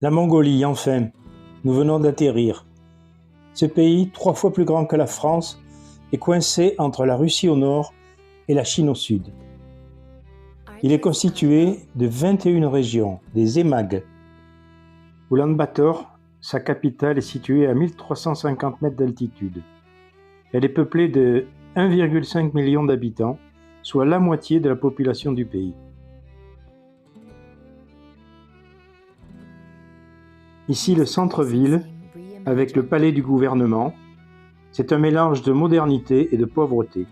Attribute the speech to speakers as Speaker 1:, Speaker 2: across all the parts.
Speaker 1: La Mongolie, enfin, nous venons d'atterrir. Ce pays, 3 fois plus grand que la France, est coincé entre la Russie au nord et la Chine au sud. Il est constitué de 21 régions, des émags. Oulan-Bator, sa capitale, est située à 1350 mètres d'altitude. Elle est peuplée de 1,5 million d'habitants, soit la moitié de la population du pays. Ici, le centre-ville, avec le palais du gouvernement, c'est un mélange de modernité et de pauvreté.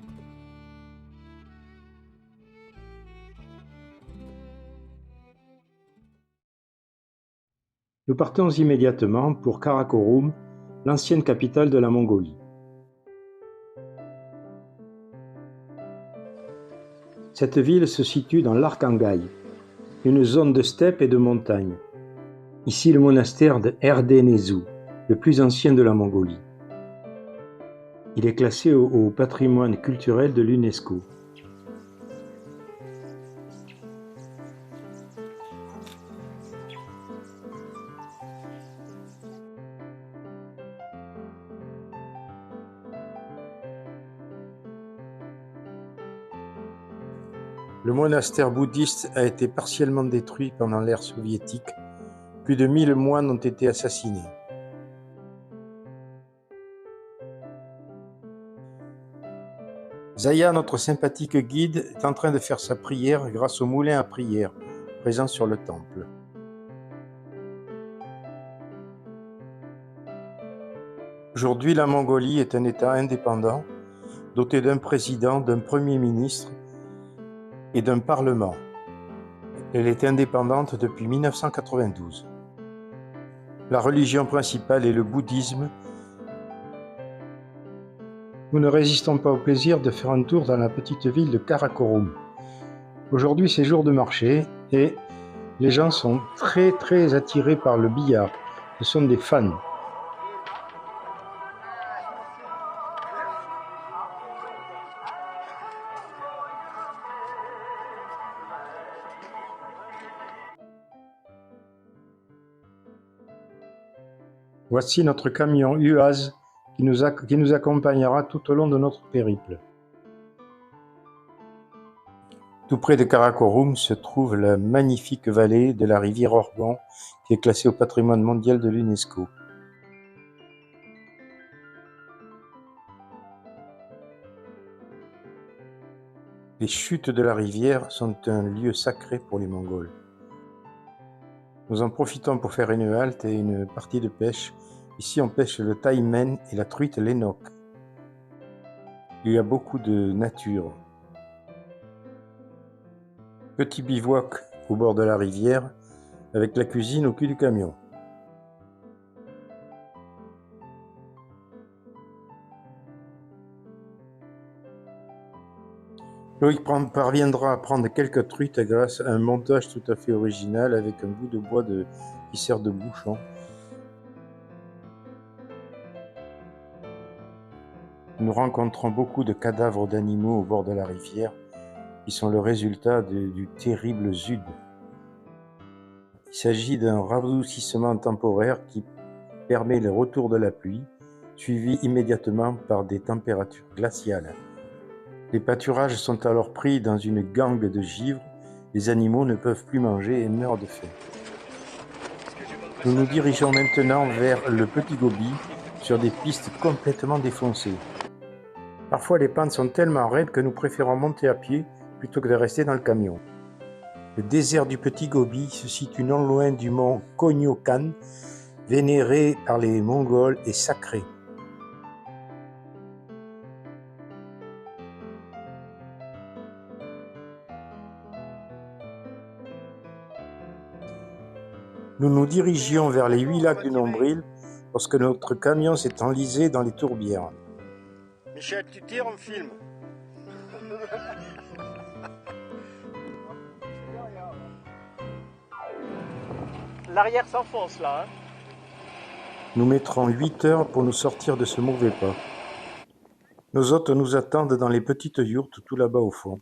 Speaker 1: Nous partons immédiatement pour Karakorum, l'ancienne capitale de la Mongolie. Cette ville se situe dans l'Arkhangaï, une zone de steppe et de montagne. Ici le monastère de Erdenezu, le plus ancien de la Mongolie. Il est classé au patrimoine culturel de l'UNESCO. Le monastère bouddhiste a été partiellement détruit pendant l'ère soviétique. Plus de 1000 moines ont été assassinés. Zaya, notre sympathique guide, est en train de faire sa prière grâce au moulin à prière présent sur le temple. Aujourd'hui, la Mongolie est un État indépendant, doté d'un président, d'un premier ministre et d'un parlement. Elle est indépendante depuis 1992. La religion principale est le bouddhisme. Nous ne résistons pas au plaisir de faire un tour dans la petite ville de Karakorum. Aujourd'hui, c'est jour de marché et les gens sont très attirés par le billard. Ce sont des fans. Voici notre camion UAZ qui nous accompagnera tout au long de notre périple. Tout près de Karakorum se trouve la magnifique vallée de la rivière Orgon qui est classée au patrimoine mondial de l'UNESCO. Les chutes de la rivière sont un lieu sacré pour les Mongols. Nous en profitons pour faire une halte et une partie de pêche. Ici, on pêche le taimen et la truite lenok. Il y a beaucoup de nature. Petit bivouac au bord de la rivière, avec la cuisine au cul du camion. Loïc parviendra à prendre quelques truites grâce à un montage tout à fait original avec un bout de bois qui sert de bouchon. Nous rencontrons beaucoup de cadavres d'animaux au bord de la rivière qui sont le résultat du terrible ZUD. Il s'agit d'un radoucissement temporaire qui permet le retour de la pluie, suivi immédiatement par des températures glaciales. Les pâturages sont alors pris dans une gangue de givre, les animaux ne peuvent plus manger et meurent de faim. Nous nous dirigeons maintenant vers le Petit Gobi sur des pistes complètement défoncées. Parfois les pentes sont tellement raides que nous préférons monter à pied plutôt que de rester dans le camion. Le désert du Petit Gobi se situe non loin du mont Konyokan, vénéré par les Mongols et sacré. Nous nous dirigions vers les 8 lacs du Nombril lorsque notre camion s'est enlisé dans les tourbières. Michel, tu tires, on me filme.
Speaker 2: L'arrière s'enfonce là.
Speaker 1: Nous mettrons 8 heures pour nous sortir de ce mauvais pas. Nos hôtes nous attendent dans les petites yourtes tout là-bas au fond.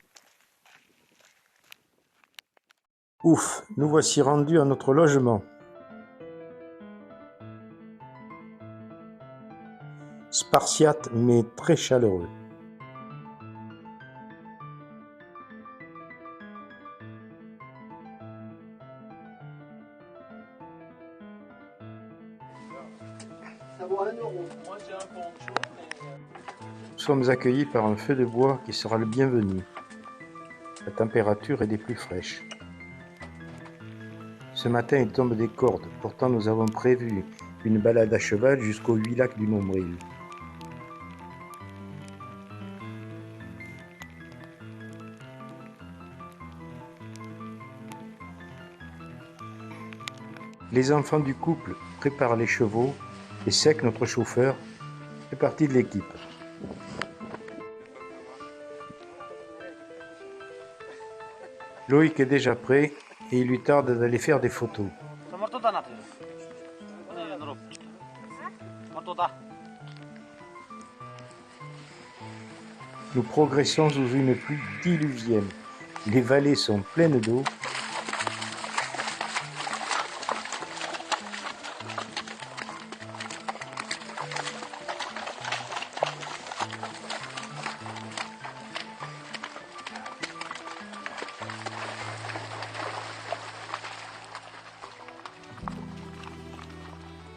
Speaker 1: Ouf, nous voici rendus à notre logement. spartiate mais très chaleureux.
Speaker 2: Ça vaut 1 euro. Moi j'ai un poncho, mais...
Speaker 1: Nous sommes accueillis par un feu de bois qui sera le bienvenu. La température est des plus fraîches. Ce matin, il tombe des cordes. Pourtant, nous avons prévu une balade à cheval jusqu'aux 8 lacs du Nombril. Les enfants du couple préparent les chevaux et Sec, notre chauffeur, fait partie de l'équipe. Loïc est déjà prêt et il lui tarde d'aller faire des photos. Nous progressons sous une pluie diluvienne. Les vallées sont pleines d'eau.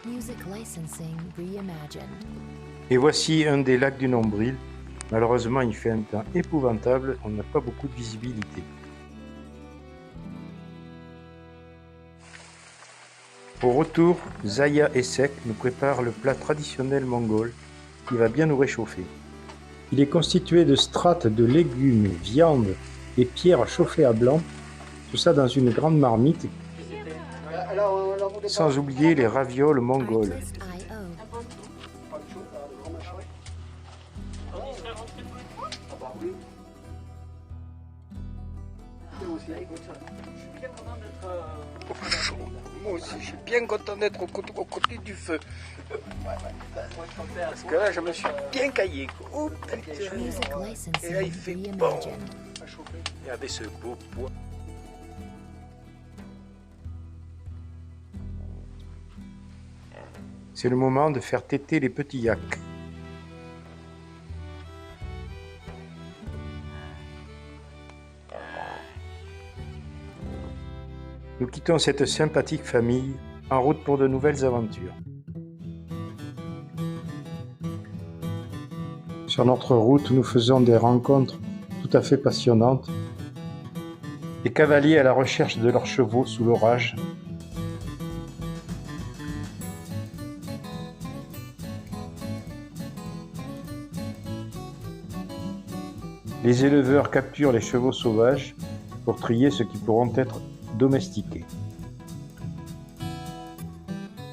Speaker 3: Music licensing reimagined.
Speaker 1: Et voici un des lacs du Nombril. Malheureusement, il fait un temps épouvantable, on n'a pas beaucoup de visibilité. Au retour, Zaya et Sek nous préparent le plat traditionnel mongol qui va bien nous réchauffer. Il est constitué de strates de légumes, viande et pierres chauffées à blanc, tout ça dans une grande marmite, sans oublier les ravioles mongoles.
Speaker 4: Moi aussi, je suis bien content d'être aux côtés du feu. Parce que là, je me suis bien caillé. Oh, et là, il fait bon. Et avec ce beau bois.
Speaker 1: C'est le moment de faire téter les petits yaks. Nous quittons cette sympathique famille en route pour de nouvelles aventures. Sur notre route, nous faisons des rencontres tout à fait passionnantes. Des cavaliers à la recherche de leurs chevaux sous l'orage. Les éleveurs capturent les chevaux sauvages pour trier ceux qui pourront être domestiqués.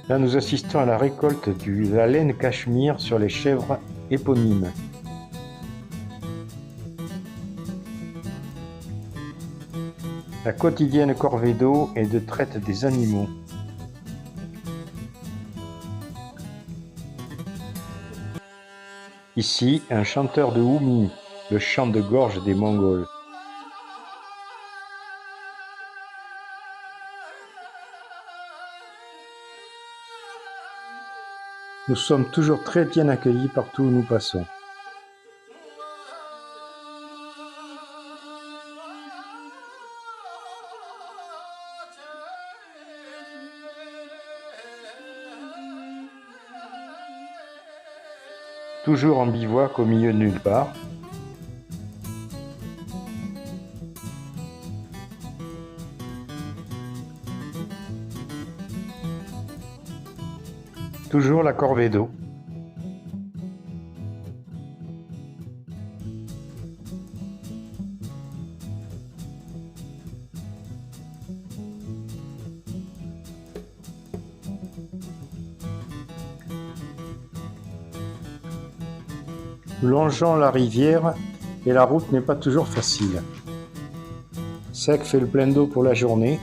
Speaker 1: Là, nous assistons à la récolte de la laine cachemire sur les chèvres éponymes. La quotidienne corvée d'eau et de traite des animaux. Ici, un chanteur de Houmi, le chant de gorge des Mongols. Nous sommes toujours très bien accueillis partout où nous passons. Toujours en bivouac au milieu de nulle part. Toujours la corvée d'eau. Nous longeons la rivière et la route n'est pas toujours facile. Sec fait le plein d'eau pour la journée.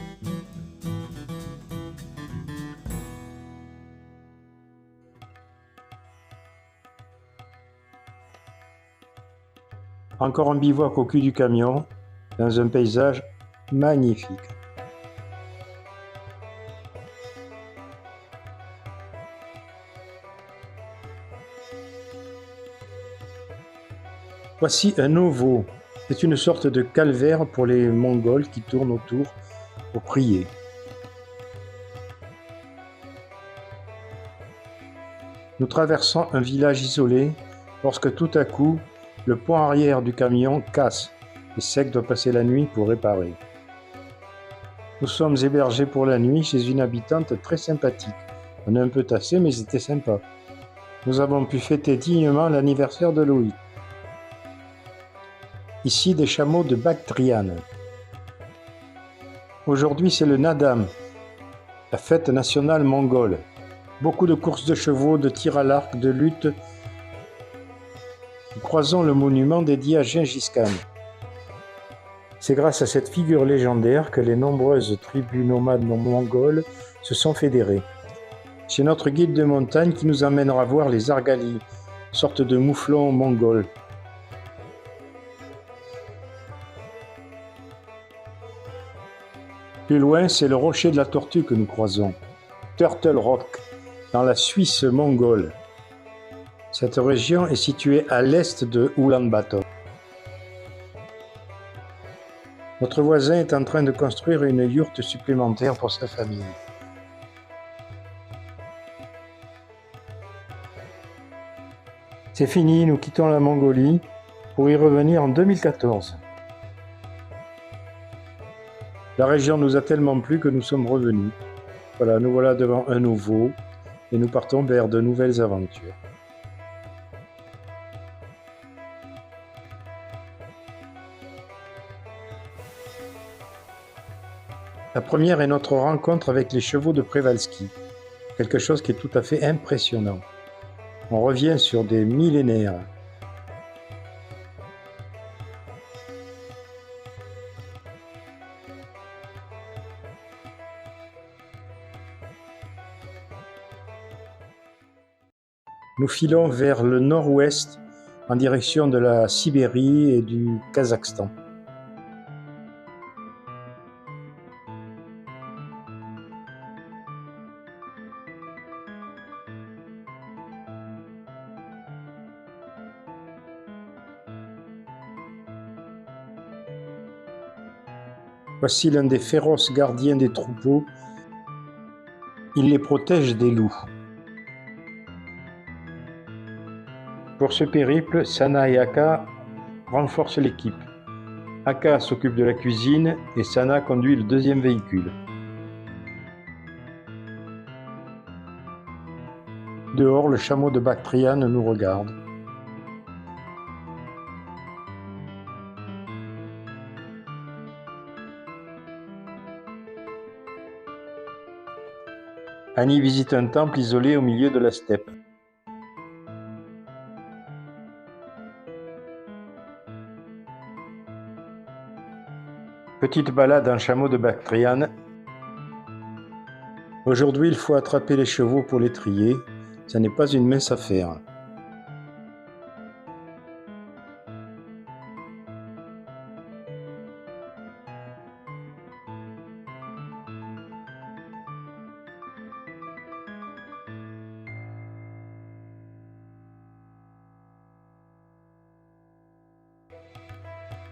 Speaker 1: Encore un bivouac au cul du camion, dans un paysage magnifique. Voici un ovo. C'est une sorte de calvaire pour les Mongols qui tournent autour pour prier. Nous traversons un village isolé lorsque tout à coup, le pont arrière du camion casse et Sek doit passer la nuit pour réparer. Nous sommes hébergés pour la nuit chez une habitante très sympathique. On est un peu tassé, mais c'était sympa. Nous avons pu fêter dignement l'anniversaire de Loïc. Ici, des chameaux de Bactriane. Aujourd'hui, c'est le Nadam, la fête nationale mongole. Beaucoup de courses de chevaux, de tir à l'arc, de lutte. Nous croisons le monument dédié à Gengis Khan. C'est grâce à cette figure légendaire que les nombreuses tribus nomades mongoles se sont fédérées. C'est notre guide de montagne qui nous amènera voir les Argalis, sorte de mouflons mongols. Plus loin, c'est le rocher de la Tortue que nous croisons, Turtle Rock, dans la Suisse mongole. Cette région est située à l'est de Oulan-Bator. Notre voisin est en train de construire une yourte supplémentaire pour sa famille. C'est fini, nous quittons la Mongolie pour y revenir en 2014. La région nous a tellement plu que nous sommes revenus. Voilà, nous voilà devant un nouveau et nous partons vers de nouvelles aventures. La première est notre rencontre avec les chevaux de Przewalski, quelque chose qui est tout à fait impressionnant. On revient sur des millénaires. Nous filons vers le nord-ouest en direction de la Sibérie et du Kazakhstan. Voici l'un des féroces gardiens des troupeaux. Il les protège des loups. Pour ce périple, Sana et Aka renforcent l'équipe. Aka s'occupe de la cuisine et Sana conduit le deuxième véhicule. Dehors, le chameau de Bactriane nous regarde. Annie visite un temple isolé au milieu de la steppe. Petite balade en chameau de Bactriane. Aujourd'hui, il faut attraper les chevaux pour les trier. Ça n'est pas une mince affaire.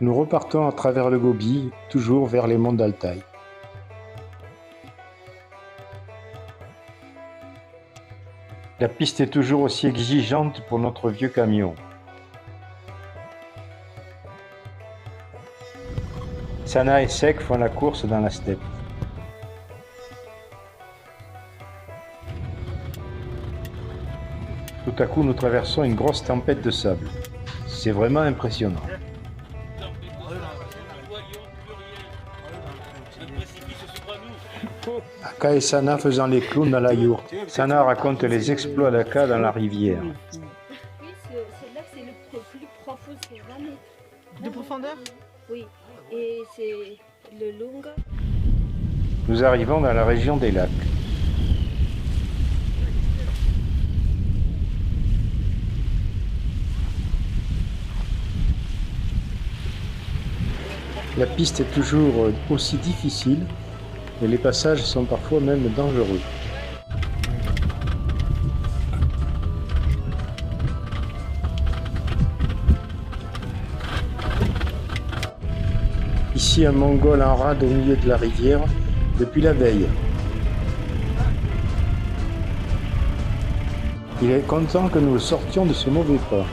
Speaker 1: Nous repartons à travers le Gobi, toujours vers les monts d'Altaï. La piste est toujours aussi exigeante pour notre vieux camion. Sana et Sek font la course dans la steppe. Tout à coup, nous traversons une grosse tempête de sable. C'est vraiment impressionnant. Aka et Sana faisant les clowns dans la yourte. Sana raconte les exploits d'Aka dans la rivière.
Speaker 5: Oui, celle-là, c'est le plus profond, c'est 20 mètres.
Speaker 6: De profondeur?
Speaker 5: Oui, et c'est le long.
Speaker 1: Nous arrivons dans la région des lacs. La piste est toujours aussi difficile et les passages sont parfois même dangereux. Ici un Mongol en rade au milieu de la rivière depuis la veille. Il est content que nous sortions de ce mauvais pas.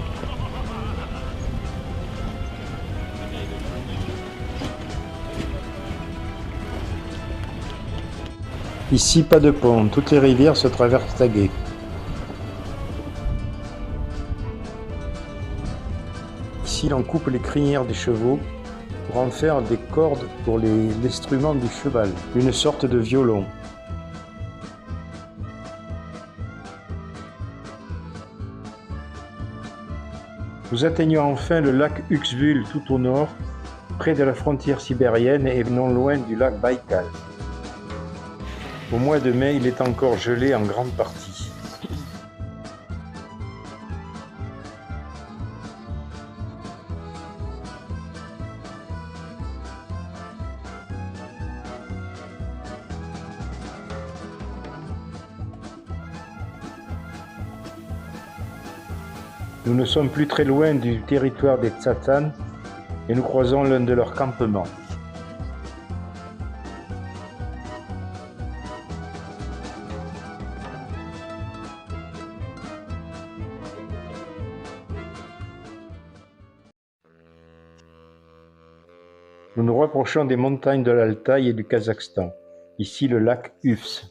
Speaker 1: Ici, pas de pont, toutes les rivières se traversent à gué. Ici, l'on coupe les crinières des chevaux pour en faire des cordes pour l'instrument du cheval, une sorte de violon. Nous atteignons enfin le lac Uxbul tout au nord, près de la frontière sibérienne et non loin du lac Baïkal. Au mois de mai, il est encore gelé en grande partie. Nous ne sommes plus très loin du territoire des Tsatsan et nous croisons l'un de leurs campements. Nous nous rapprochons des montagnes de l'Altaï et du Kazakhstan, ici le lac Ufs.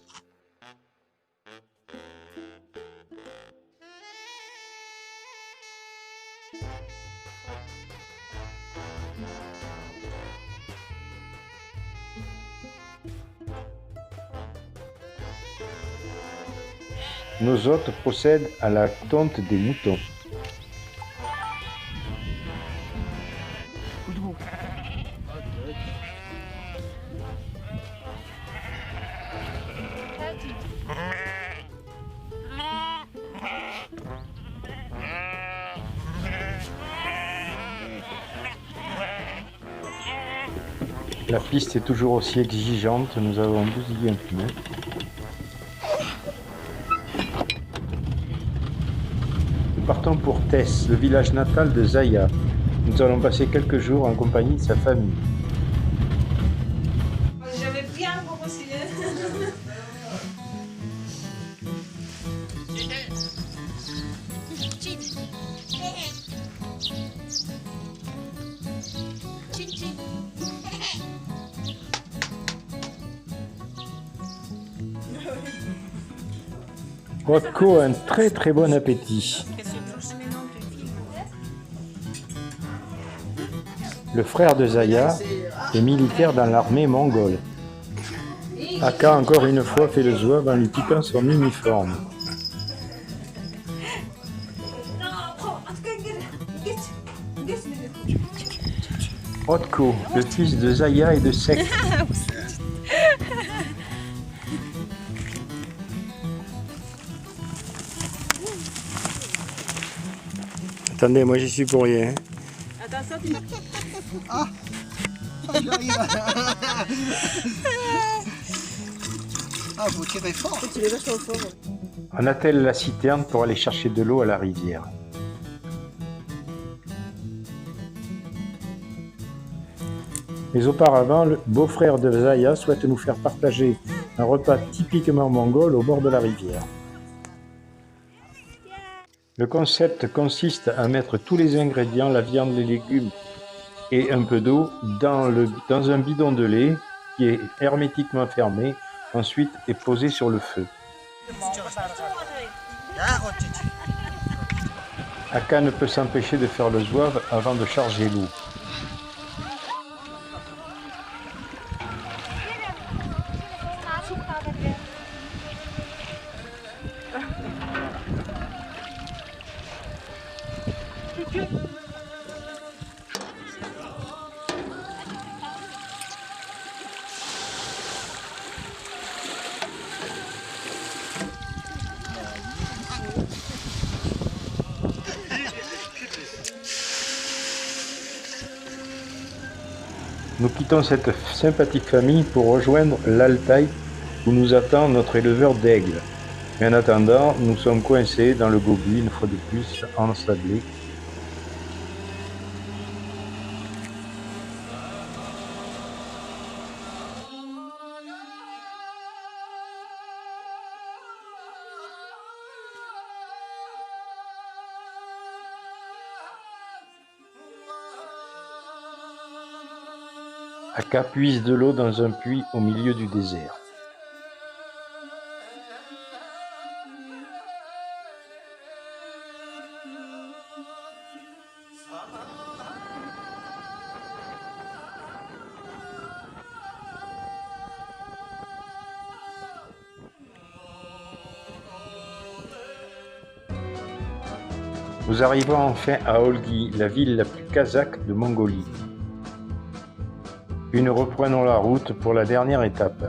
Speaker 1: Nos hôtes procèdent à la tonte des moutons. La piste est toujours aussi exigeante, nous avons bousillé un pneu. Nous partons pour Tess, le village natal de Zaya. Nous allons passer quelques jours en compagnie de sa famille.
Speaker 6: J'avais bien commencé.
Speaker 1: Rotko a un très bon appétit. Le frère de Zaya est militaire dans l'armée mongole. Aka encore une fois fait le zouave en lui piquant son uniforme. Rotko, le fils de Zaya et de Sek. Attendez, moi j'y suis pour rien.
Speaker 6: Attention, tu
Speaker 2: Ah, j'arrive. Ah, vous tirez fort.
Speaker 6: les vachement fort.
Speaker 1: On attelle la citerne pour aller chercher de l'eau à la rivière. Mais auparavant, le beau-frère de Zaya souhaite nous faire partager un repas typiquement mongol au bord de la rivière. Le concept consiste à mettre tous les ingrédients, la viande, les légumes et un peu d'eau dans un bidon de lait qui est hermétiquement fermé, ensuite est posé sur le feu. Aka ne peut s'empêcher de faire le zouave avant de charger l'eau. Nous quittons cette sympathique famille pour rejoindre l'Altaï où nous attend notre éleveur d'aigles. Mais en attendant, nous sommes coincés dans le Gobi, une fois de plus, ensablés. Aka puise de l'eau dans un puits au milieu du désert. Nous arrivons enfin à Olgi, la ville la plus kazakh de Mongolie. Puis nous reprenons la route pour la dernière étape.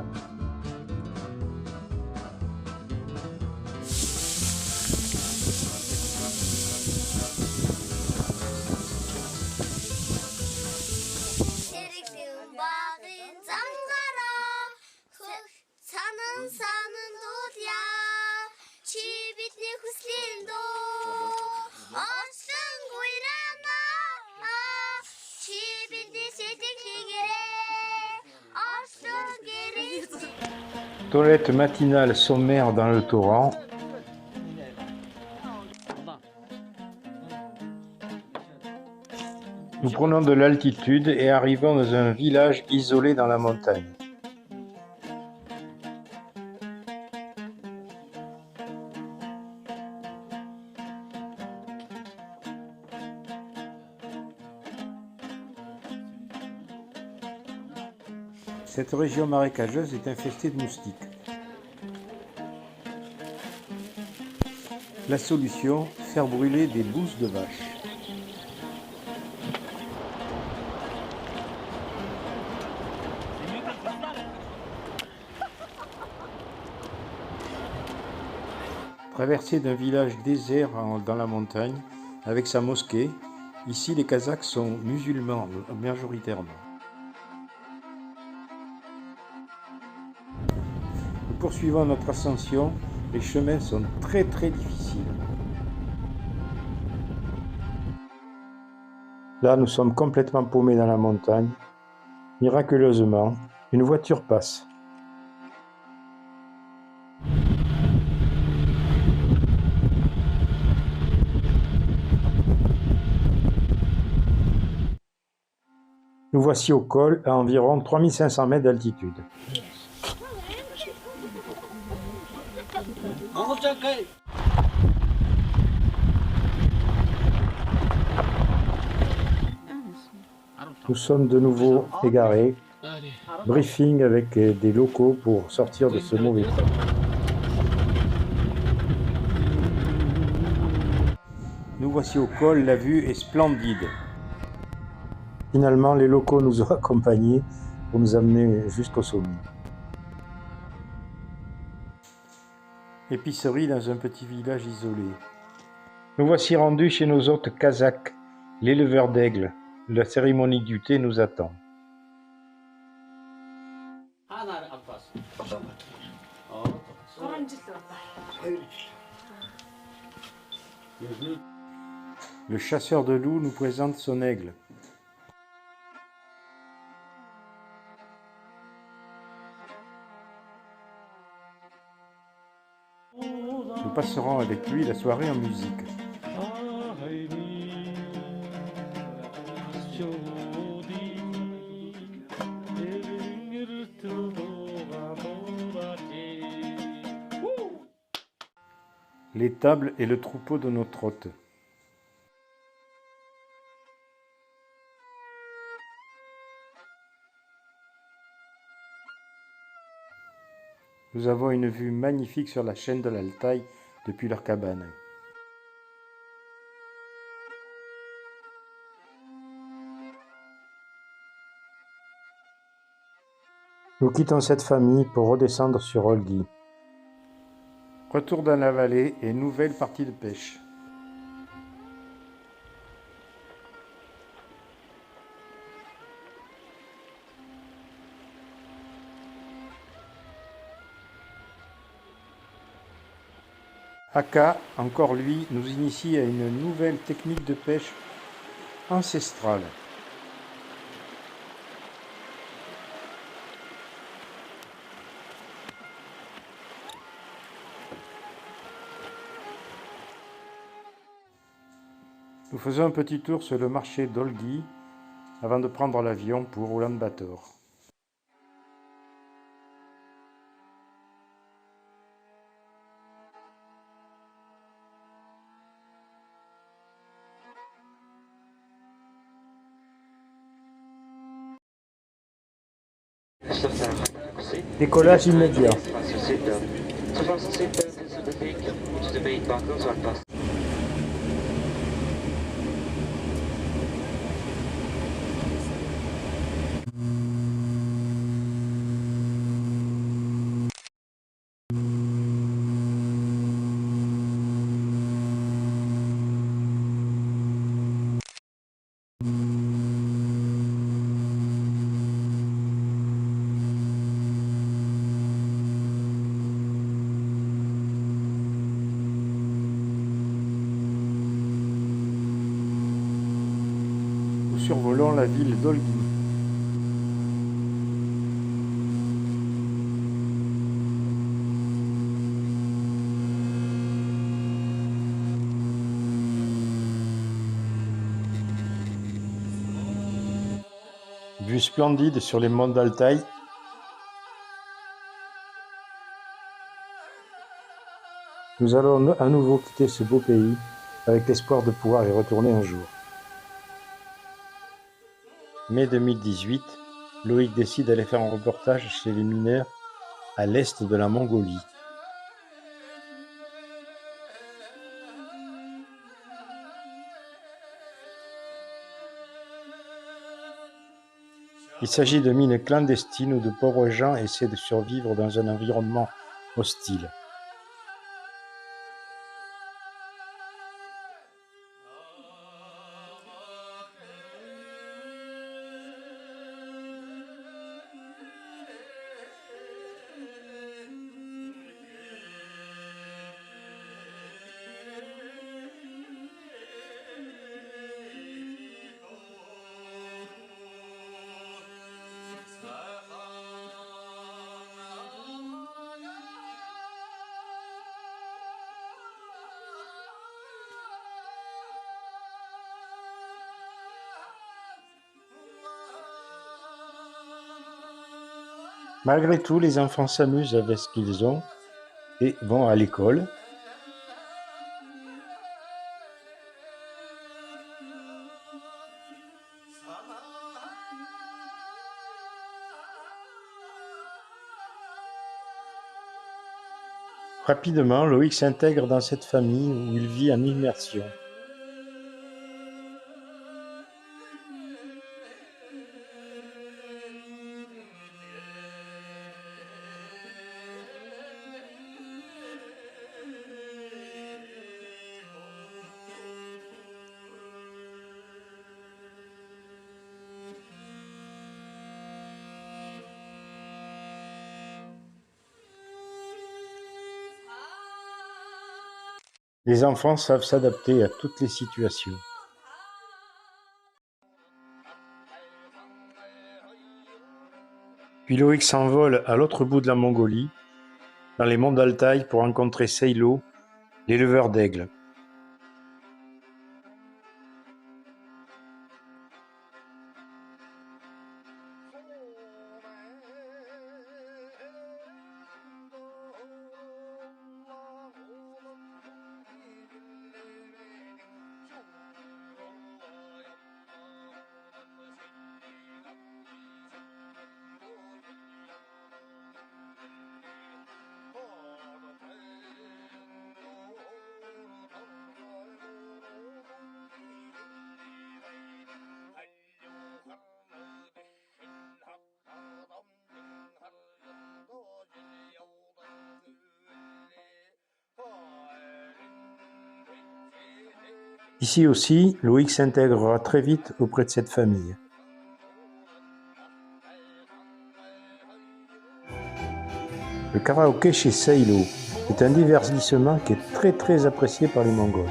Speaker 1: Toilette matinale sommaire dans le torrent. Nous prenons de l'altitude et arrivons dans un village isolé dans la montagne. Cette région marécageuse est infestée de moustiques. La solution, faire brûler des bousses de vache. Traversée d'un village désert dans la montagne, avec sa mosquée, ici les Kazakhs sont musulmans majoritairement. Nous poursuivons notre ascension, les chemins sont très difficiles. Là, nous sommes complètement paumés dans la montagne. Miraculeusement, une voiture passe. Nous voici au col à environ 3500 mètres d'altitude. Nous sommes de nouveau égarés. Briefing avec des locaux pour sortir de ce mauvais temps. Nous voici au col, la vue est splendide. Finalement, les locaux nous ont accompagnés pour nous amener jusqu'au sommet. Épicerie dans un petit village isolé. Nous voici rendus chez nos hôtes kazakhs, l'éleveur d'aigles. La cérémonie du thé nous attend. Le chasseur de loups nous présente son aigle. Nous passerons avec lui la soirée en musique. L'étable et le troupeau de notre hôte. Nous avons une vue magnifique sur la chaîne de l'Altaï depuis leur cabane. Nous quittons cette famille pour redescendre sur Olgi. Retour dans la vallée et nouvelle partie de pêche. Aka, encore lui, nous initie à une nouvelle technique de pêche ancestrale. Nous faisons un petit tour sur le marché d'Olgi avant de prendre l'avion pour Ulaanbaatar. Décollage immédiat. Nous survolons la ville d'Olgui. Vue splendide sur les monts d'Altaï. Nous allons à nouveau quitter ce beau pays avec l'espoir de pouvoir y retourner un jour. Mai 2018, Loïc décide d'aller faire un reportage chez les mineurs à l'est de la Mongolie. Il s'agit de mines clandestines où de pauvres gens essaient de survivre dans un environnement hostile. Malgré tout, les enfants s'amusent avec ce qu'ils ont et vont à l'école. Rapidement, Loïc s'intègre dans cette famille où il vit en immersion. Les enfants savent s'adapter à toutes les situations. Puis Loïc s'envole à l'autre bout de la Mongolie, dans les monts d'Altaï, pour rencontrer Seilo, l'éleveur d'aigles. Ici aussi, Loïc s'intégrera très vite auprès de cette famille. Le karaoké chez Seilo est un divertissement qui est très apprécié par les Mongols.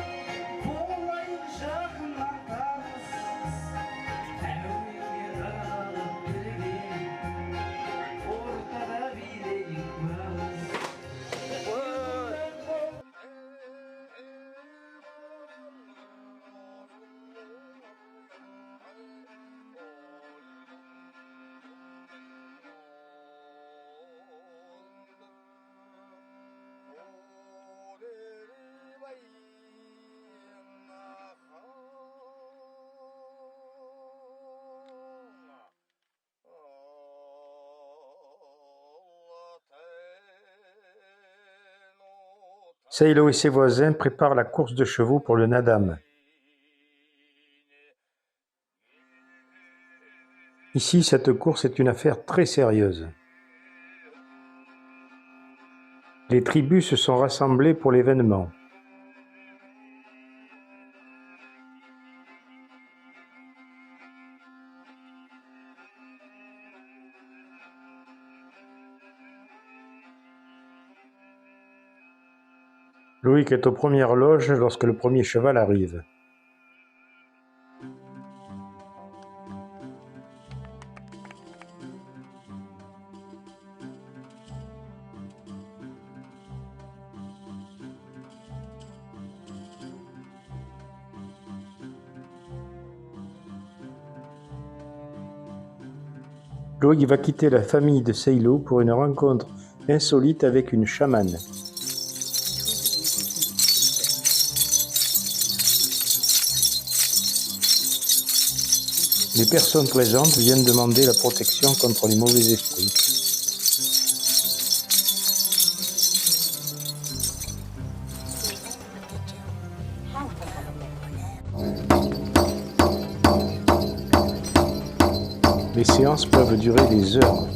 Speaker 1: Seilo et ses voisins préparent la course de chevaux pour le Nadam. Ici, cette course est une affaire très sérieuse. Les tribus se sont rassemblées pour l'événement. Loïc est aux premières loges lorsque le premier cheval arrive. Loïc va quitter la famille de Seilo pour une rencontre insolite avec une chamane. Les personnes présentes viennent demander la protection contre les mauvais esprits. Les séances peuvent durer des heures.